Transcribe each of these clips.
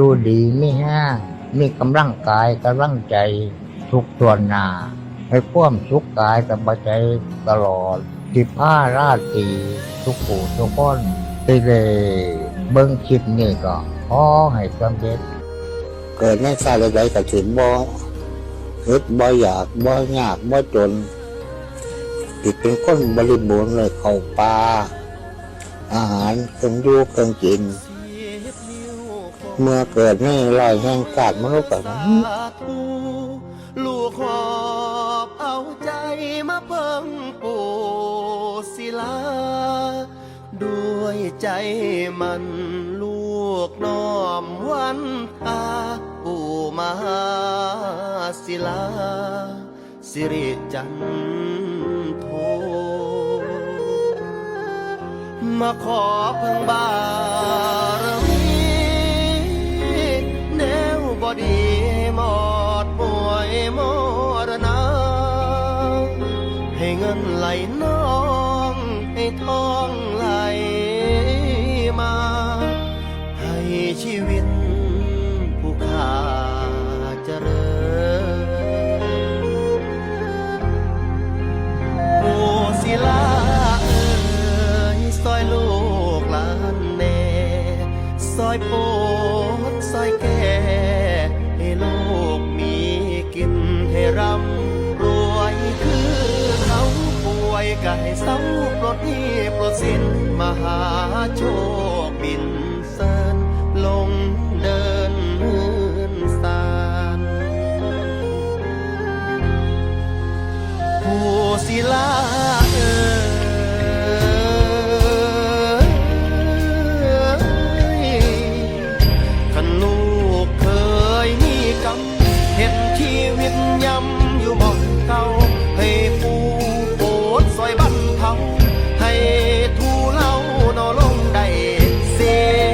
ดูดีไม่แห้งมีกำลังกายกำลังใจทุกส่วนหน้าให้ความสุขกายสบายใจตลอด15 ราตรีทุกผู้ทุกคนที่ได้เบิ่งคลิปนี้ก็ขอให้สำเร็จเกิดในชาติใดก็ถึงบ่อึดบ่อยากบ่ยากบ่จนติดเป็นคนบริบูรณ์เลยเข้าป่าอาหารเครื่องอยู่เครื่องกินเมื่อเกิดในรอยแห่งกาดมนุษย์แบบนี้ลูกหอบเอาใจมาเพิ่งปูศิลาด้วยใจมันลูกน้อมวันตาปู่มหาศิลาสิริจันโทมาขอเพิ่งบารมีแนวบอดีหมอดป่วยมรณะให้เงินไหลน้องให้ทองไหลมาให้ชีวิตผู้ขาเจริญผู้ศิลาซอยลูกหลานแน่ซอยโปดซอยแก่ให้ลูกมีกินให้ร่ำรวยคือเขาป่วยก็ให้เศร้าปลดหนี้ปลดสินมหาโชคบินเสินลงเดินหืนสานผู้ศิลาเห็นชีวิตย้ำอยู่บ่อนเก่าให้ผู้โปรดซอยบันเทาให้ทูเล่านอลงได้เส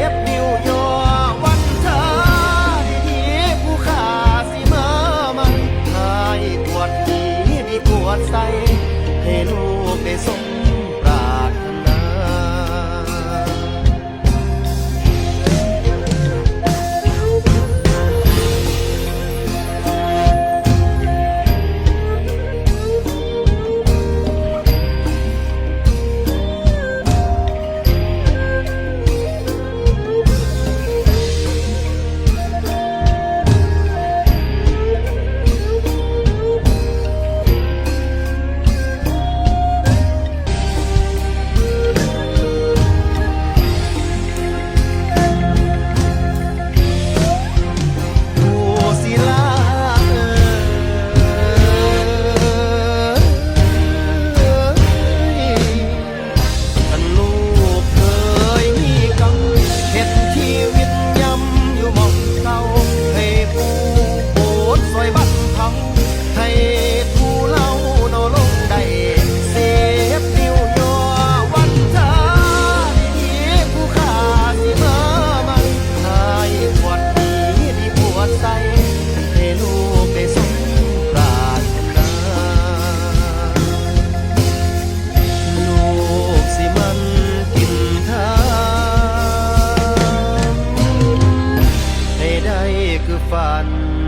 พนิ้วยอวันเธอดีผู้ขาสิมามันหายปวดนี้ดีปวดใสให้ลูกได้สมปรารถนาฝัน